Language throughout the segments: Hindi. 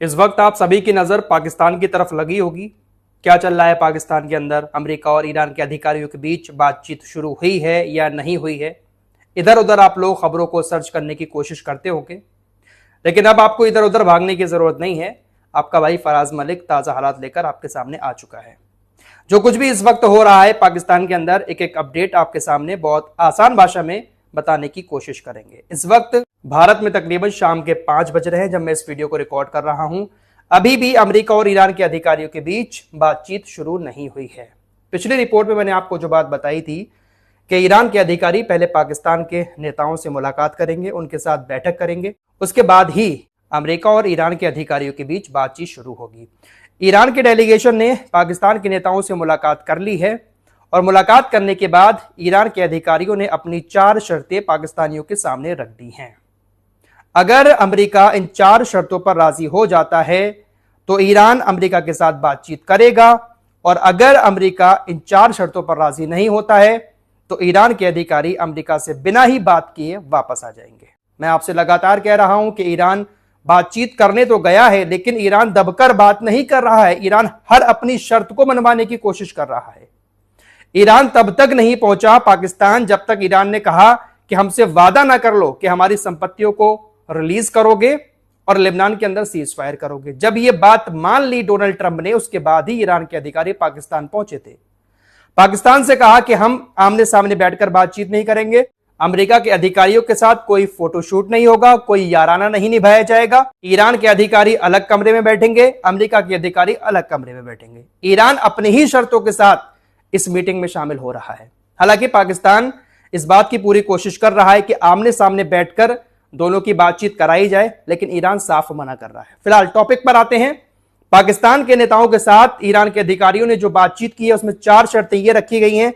इस वक्त आप सभी की नजर पाकिस्तान की तरफ लगी होगी। क्या चल रहा है पाकिस्तान के अंदर? अमेरिका और ईरान के अधिकारियों के बीच बातचीत शुरू हुई है या नहीं हुई है? इधर उधर आप लोग खबरों को सर्च करने की कोशिश करते होंगे, लेकिन अब आपको इधर उधर भागने की जरूरत नहीं है। आपका भाई फराज मलिक ताजा हालात लेकर आपके सामने आ चुका है। जो कुछ भी इस वक्त हो रहा है पाकिस्तान के अंदर, एक एक अपडेट आपके सामने बहुत आसान भाषा में बताने की कोशिश करेंगे। इस वक्त भारत में तकरीबन शाम के 5 बज रहे हैं जब मैं इस वीडियो को रिकॉर्ड कर रहा हूं। अभी भी अमेरिका और ईरान के अधिकारियों के बीच बातचीत शुरू नहीं हुई है। पिछली रिपोर्ट में मैंने आपको जो बात बताई थी कि ईरान के अधिकारी पहले पाकिस्तान के नेताओं से मुलाकात करेंगे, उनके साथ बैठक करेंगे, उसके बाद ही अमेरिका और ईरान के अधिकारियों के बीच बातचीत शुरू होगी। ईरान के डेलीगेशन ने पाकिस्तान के नेताओं से मुलाकात कर ली है और मुलाकात करने के बाद ईरान के अधिकारियों ने अपनी 4 शर्तें पाकिस्तानियों के सामने रख दी हैं। अगर अमेरिका इन 4 शर्तों पर राजी हो जाता है तो ईरान अमेरिका के साथ बातचीत करेगा, और अगर अमेरिका इन 4 शर्तों पर राजी नहीं होता है तो ईरान के अधिकारी अमेरिका से बिना ही बात किए वापस आ जाएंगे। मैं आपसे लगातार कह रहा हूं कि ईरान बातचीत करने तो गया है, लेकिन ईरान दबकर बात नहीं कर रहा है। ईरान हर अपनी शर्त को मनवाने की कोशिश कर रहा है। ईरान तब तक नहीं पहुंचा पाकिस्तान जब तक ईरान ने कहा कि हमसे वादा ना कर लो कि हमारी संपत्तियों को रिलीज करोगे और लेबनान के अंदर सीज फायर करोगे। जब यह बात मान ली डोनाल्ड ट्रंप ने, उसके बाद ही ईरान के अधिकारी पाकिस्तान पहुंचे थे। पाकिस्तान से कहा कि हम आमने सामने बैठकर बातचीत नहीं करेंगे, अमेरिका के अधिकारियों के साथ कोई फोटोशूट नहीं होगा, कोई याराना नहीं निभाया जाएगा। ईरान के अधिकारी अलग कमरे में बैठेंगे, अमेरिका के अधिकारी अलग कमरे में बैठेंगे। ईरान अपनी ही शर्तों के साथ इस मीटिंग में शामिल हो रहा है। हालांकि पाकिस्तान इस बात की पूरी कोशिश कर रहा है कि आमने सामने बैठकर दोनों की बातचीत कराई जाए, लेकिन ईरान साफ मना कर रहा है। फिलहाल टॉपिक पर आते हैं। पाकिस्तान के नेताओं के साथ ईरान के अधिकारियों ने जो बातचीत की है उसमें 4 शर्तें ये रखी गई हैं।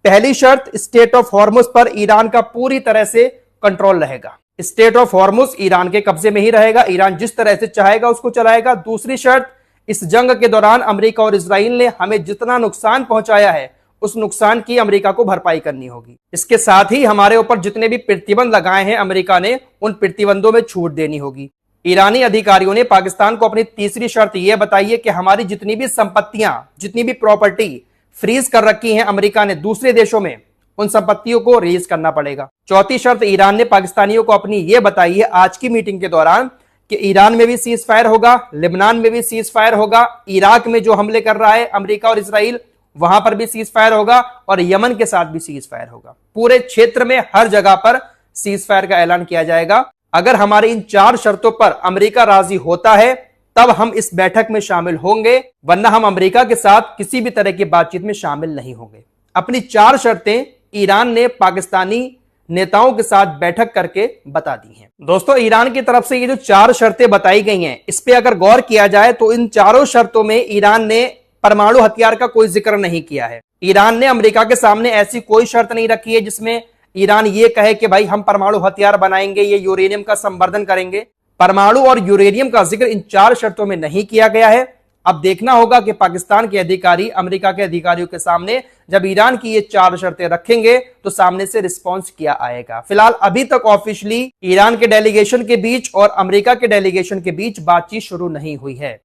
पहली शर्त, स्टेट ऑफ हॉर्मुज पर ईरान का पूरी तरह से कंट्रोल रहेगा। स्टेट ऑफ हॉर्मुज ईरान के कब्जे में ही रहेगा, ईरान जिस तरह से चाहेगा उसको चलाएगा। दूसरी शर्त, इस जंग के दौरान अमेरिका और इजराइल ने हमें जितना नुकसान पहुंचाया है उस नुकसान की अमेरिका को भरपाई करनी होगी। इसके साथ ही हमारे ऊपर जितने भी प्रतिबंध लगाए हैं अमेरिका ने, उन प्रतिबंधों में छूट देनी होगी। ईरानी अधिकारियों ने पाकिस्तान को अपनी तीसरी शर्त यह बताई है कि हमारी जितनी भी संपत्तियां, जितनी भी प्रॉपर्टी फ्रीज कर रखी है अमेरिका ने दूसरे देशों में, उन संपत्तियों को रिलीज करना पड़ेगा। चौथी शर्त ईरान ने पाकिस्तानियों को अपनी यह बताई है आज की मीटिंग के दौरान कि ईरान में भी सीज फायर होगा, लेबनान में भी सीज फायर होगा, इराक में जो हमले कर रहा है अमेरिका और इजराइल वहां पर भी सीज फायर होगा, और यमन के साथ भी सीज फायर होगा। पूरे क्षेत्र में हर जगह पर सीज फायर का ऐलान किया जाएगा। अगर हमारी इन 4 शर्तों पर अमेरिका राजी होता है तब हम इस बैठक में शामिल होंगे, वरना हम अमेरिका के साथ किसी भी तरह की बातचीत में शामिल नहीं होंगे। अपनी 4 शर्तें ईरान ने पाकिस्तानी नेताओं के साथ बैठक करके बता दी हैं। दोस्तों, ईरान की तरफ से ये जो 4 शर्तें बताई गई हैं, इस पे अगर गौर किया जाए तो इन चारों शर्तों में ईरान ने परमाणु हथियार का कोई जिक्र नहीं किया है। ईरान ने अमेरिका के सामने ऐसी कोई शर्त नहीं रखी है जिसमें ईरान ये कहे कि भाई हम परमाणु हथियार बनाएंगे, ये यूरेनियम का संवर्धन करेंगे। परमाणु और यूरेनियम का जिक्र इन 4 शर्तों में नहीं किया गया है। अब देखना होगा कि पाकिस्तान के अधिकारी अमेरिका के अधिकारियों के सामने जब ईरान की ये 4 शर्तें रखेंगे तो सामने से रिस्पॉन्स किया आएगा। फिलहाल अभी तक ऑफिशियली ईरान के डेलीगेशन के बीच और अमेरिका के डेलीगेशन के बीच बातचीत शुरू नहीं हुई है।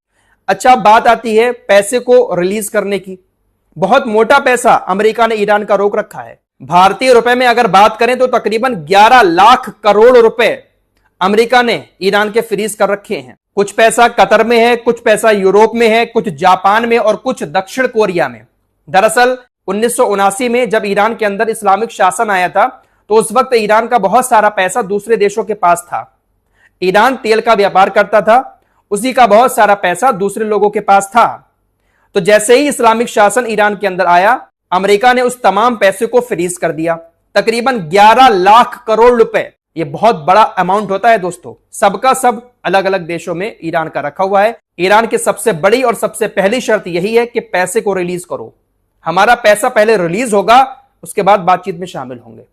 अच्छा, बात आती है पैसे को रिलीज करने की। बहुत मोटा पैसा अमेरिका ने ईरान का रोक रखा है। भारतीय रुपए में अगर बात करें तो तकरीबन 11 लाख करोड़ रुपए अमेरिका ने ईरान के फ्रीज कर रखे हैं। कुछ पैसा कतर में है, कुछ पैसा यूरोप में है, कुछ जापान में और कुछ दक्षिण कोरिया में। दरअसल 1979 में जब ईरान के अंदर इस्लामिक शासन आया था तो उस वक्त ईरान का बहुत सारा पैसा दूसरे देशों के पास था। ईरान तेल का व्यापार करता था, उसी का बहुत सारा पैसा दूसरे लोगों के पास था। तो जैसे ही इस्लामिक शासन ईरान के अंदर आया, अमेरिका ने उस तमाम पैसे को फ्रीज कर दिया। तकरीबन 11 लाख करोड़ रुपए, ये बहुत बड़ा अमाउंट होता है दोस्तों। सबका सब अलग अलग देशों में ईरान का रखा हुआ है। ईरान की सबसे बड़ी और सबसे पहली शर्त यही है कि पैसे को रिलीज करो। हमारा पैसा पहले रिलीज होगा, उसके बाद बातचीत में शामिल होंगे।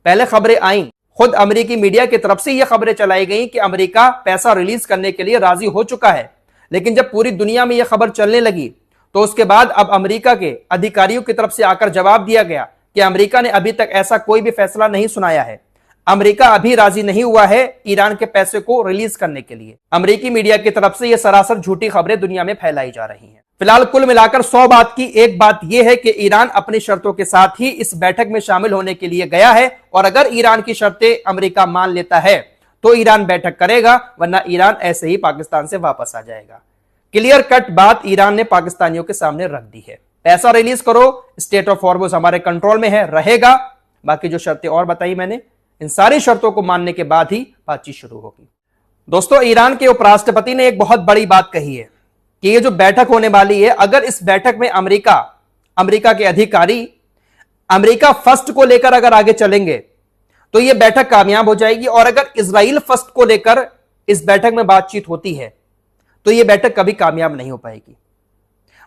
पहले खबरें आई, खुद अमेरिकी मीडिया की तरफ से यह खबरें चलाई गई कि अमेरिका पैसा रिलीज करने के लिए राजी हो चुका है, लेकिन जब पूरी दुनिया में यह खबर चलने लगी तो उसके बाद अब अमेरिका के अधिकारियों की तरफ से आकर जवाब दिया गया कि अमेरिका ने अभी तक ऐसा कोई भी फैसला नहीं सुनाया है। अमेरिका अभी राजी नहीं हुआ है ईरान के पैसे को रिलीज करने के लिए। अमेरिकी मीडिया की तरफ से यह सरासर झूठी खबरें दुनिया में फैलाई जा रही हैं। फिलहाल कुल मिलाकर 100 बात की एक बात यह है कि ईरान अपनी शर्तों के साथ ही इस बैठक में शामिल होने के लिए गया है, और अगर ईरान की शर्तें अमेरिका मान लेता है तो ईरान बैठक करेगा, वरना ईरान ऐसे ही पाकिस्तान से वापस आ जाएगा। क्लियर कट बात ईरान ने पाकिस्तानियों के सामने रख दी है। पैसा रिलीज करो, स्टेट ऑफ हॉर्मुज़ हमारे कंट्रोल में है, रहेगा। बाकी जो शर्तें और बताई मैंने, इन सारी शर्तों को मानने के बाद ही बातचीत शुरू होगी। दोस्तों, ईरान के उपराष्ट्रपति ने एक बहुत बड़ी बात कही है कि ये जो बैठक होने वाली है, अगर इस बैठक में अमेरिका के अधिकारी अमेरिका फर्स्ट को लेकर अगर आगे चलेंगे तो यह बैठक कामयाब हो जाएगी, और अगर इजराइल फर्स्ट को लेकर इस बैठक में बातचीत होती है तो यह बैठक कभी कामयाब नहीं हो पाएगी।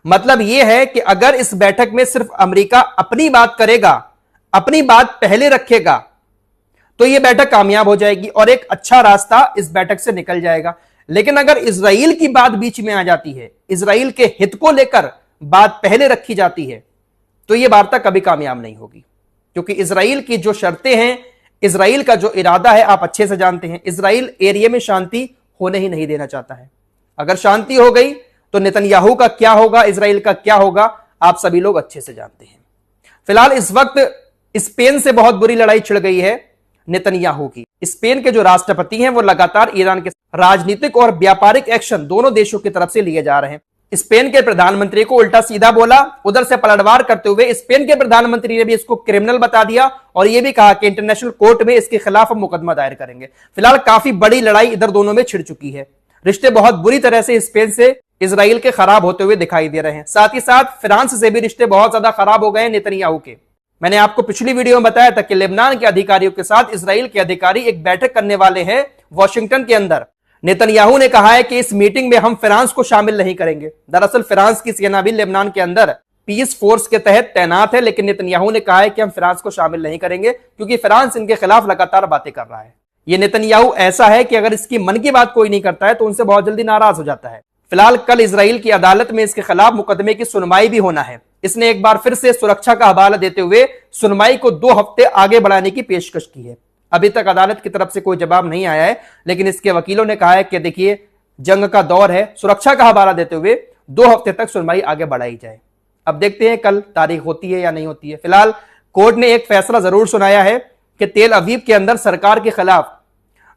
मतलब यह है कि अगर इस बैठक में सिर्फ अमेरिका अपनी बात करेगा, अपनी बात पहले रखेगा, तो यह बैठक कामयाब हो जाएगी और एक अच्छा रास्ता इस बैठक से निकल जाएगा। लेकिन अगर इजराइल की बात बीच में आ जाती है, इजराइल के हित को लेकर बात पहले रखी जाती है, तो यह वार्ता कभी कामयाब नहीं होगी। क्योंकि इजराइल की जो शर्तें हैं, इजराइल का जो इरादा है, आप अच्छे से जानते हैं। इजराइल एरिया में शांति होने ही नहीं देना चाहता है। अगर शांति हो गई तो नेतन्याहू का क्या होगा, इजराइल का क्या होगा, आप सभी लोग अच्छे से जानते हैं। फिलहाल इस वक्त स्पेन से बहुत बुरी लड़ाई छिड़ गई है नेतन्याहू की। स्पेन के जो राष्ट्रपति हैं वो लगातार ईरान के राजनीतिक और व्यापारिक एक्शन दोनों देशों की तरफ से लिए जा रहे हैं। स्पेन के प्रधानमंत्री को उल्टा सीधा बोला, उधर से पलटवार करते हुए स्पेन के प्रधानमंत्री ने भी इसको क्रिमिनल बता दिया और यह भी कहा कि इंटरनेशनल कोर्ट में इसके खिलाफ हम मुकदमा दायर करेंगे। फिलहाल काफी बड़ी लड़ाई इधर दोनों में छिड़ चुकी है। रिश्ते बहुत बुरी तरह से स्पेन से इजराइल के खराब होते हुए दिखाई दे रहे हैं। साथ ही साथ फ्रांस से भी रिश्ते बहुत ज्यादा खराब हो गए हैं नेतन्याहू के। मैंने आपको पिछली वीडियो में बताया था कि लेबनान के अधिकारियों के साथ इजराइल के अधिकारी एक बैठक करने वाले हैं वॉशिंगटन के अंदर। नेतन्याहू ने कहा है कि इस मीटिंग में हम फ्रांस को शामिल नहीं करेंगे। दरअसल फ्रांस की सेना भी लेबनान के अंदर पीस फोर्स के तहत तैनात है, लेकिन नेतन्याहू ने कहा है कि हम फ्रांस को शामिल नहीं करेंगे क्योंकि फ्रांस इनके खिलाफ लगातार बातें कर रहा है। ये नेतन्याहू ऐसा है कि अगर इसकी मन की बात कोई नहीं करता है तो उनसे बहुत जल्दी नाराज हो जाता है। फिलहाल कल इजराइल की अदालत में इसके खिलाफ मुकदमे की सुनवाई भी होना है। इसने एक बार फिर से सुरक्षा का हवाला देते हुए सुनवाई को 2 हफ्ते आगे बढ़ाने की पेशकश की है। अभी तक अदालत की तरफ से कोई जवाब नहीं आया है, लेकिन इसके वकीलों ने कहा है कि देखिए जंग का दौर है, सुरक्षा का हवाला देते हुए 2 हफ्ते तक सुनवाई आगे बढ़ाई जाए। अब देखते हैं कल तारीख होती है या नहीं होती है। फिलहाल कोर्ट ने एक फैसला जरूर सुनाया है कि तेल अवीव के अंदर सरकार के खिलाफ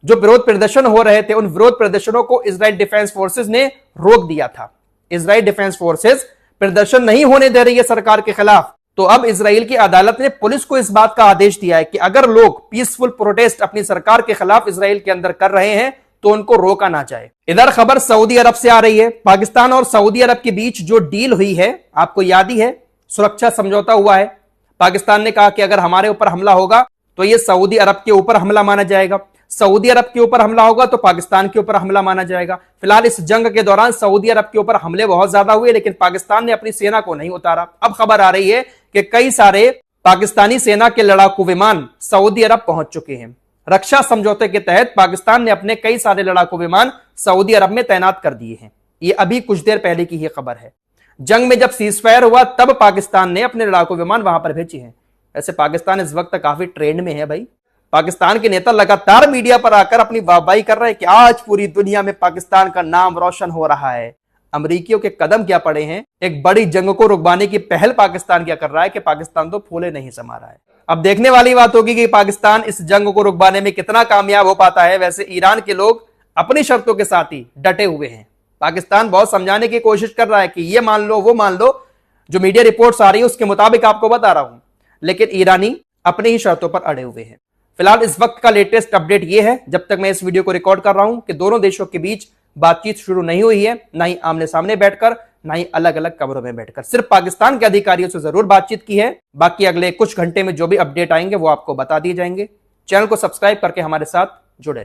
जो विरोध प्रदर्शन हो रहे थे, उन विरोध प्रदर्शनों को इजराइल डिफेंस फोर्सेस ने रोक दिया था। इजराइल डिफेंस फोर्सेस प्रदर्शन नहीं होने दे रही है सरकार के खिलाफ। तो अब इजराइल की अदालत ने पुलिस को इस बात का आदेश दिया है कि अगर लोग पीसफुल प्रोटेस्ट अपनी सरकार के खिलाफ इजराइल के अंदर कर रहे हैं तो उनको रोका ना जाए। इधर खबर सऊदी अरब से आ रही है। पाकिस्तान और सऊदी अरब के बीच जो डील हुई है, आपको याद ही है, सुरक्षा समझौता हुआ है। पाकिस्तान ने कहा कि अगर हमारे ऊपर हमला होगा तो यह सऊदी अरब के ऊपर हमला माना जाएगा, सऊदी अरब के ऊपर हमला होगा तो पाकिस्तान के ऊपर हमला माना जाएगा। फिलहाल इस जंग के दौरान सऊदी अरब के ऊपर हमले बहुत ज्यादा हुए, लेकिन पाकिस्तान ने अपनी सेना को नहीं उतारा। अब खबर आ रही है कि कई सारे पाकिस्तानी सेना के लड़ाकू विमान सऊदी अरब पहुंच चुके हैं। रक्षा समझौते के तहत पाकिस्तान ने अपने कई सारे लड़ाकू विमान सऊदी अरब में तैनात कर दिए हैं। ये अभी कुछ देर पहले की ही खबर है। जंग में जब सीजफायर हुआ तब पाकिस्तान ने अपने लड़ाकू विमान वहां पर भेजे हैं। ऐसे पाकिस्तान इस वक्त काफी ट्रेंड में है भाई। पाकिस्तान के नेता लगातार मीडिया पर आकर अपनी वाहवाही कर रहे हैं कि आज पूरी दुनिया में पाकिस्तान का नाम रोशन हो रहा है। अमरीकियों के कदम क्या पड़े हैं, एक बड़ी जंग को रुकवाने की पहल पाकिस्तान क्या कर रहा है कि पाकिस्तान तो फूले नहीं समा रहा है। अब देखने वाली बात होगी कि पाकिस्तान इस जंग को रुकवाने में कितना कामयाब हो पाता है। वैसे ईरान के लोग अपनी शर्तों के साथ ही डटे हुए हैं। पाकिस्तान बहुत समझाने की कोशिश कर रहा है कि ये मान लो, वो मान लो, जो मीडिया रिपोर्ट्स आ रही है उसके मुताबिक आपको बता रहा हूं, लेकिन ईरानी अपनी ही शर्तों पर अड़े हुए हैं। फिलहाल इस वक्त का लेटेस्ट अपडेट यह है, जब तक मैं इस वीडियो को रिकॉर्ड कर रहा हूं, कि दोनों देशों के बीच बातचीत शुरू नहीं हुई है, ना ही आमने सामने बैठकर, ना ही अलग अलग कमरों में बैठकर। सिर्फ पाकिस्तान के अधिकारियों से जरूर बातचीत की है। बाकी अगले कुछ घंटे में जो भी अपडेट आएंगे वो आपको बता दिए जाएंगे। चैनल को सब्सक्राइब करके हमारे साथ जुड़े रहिए।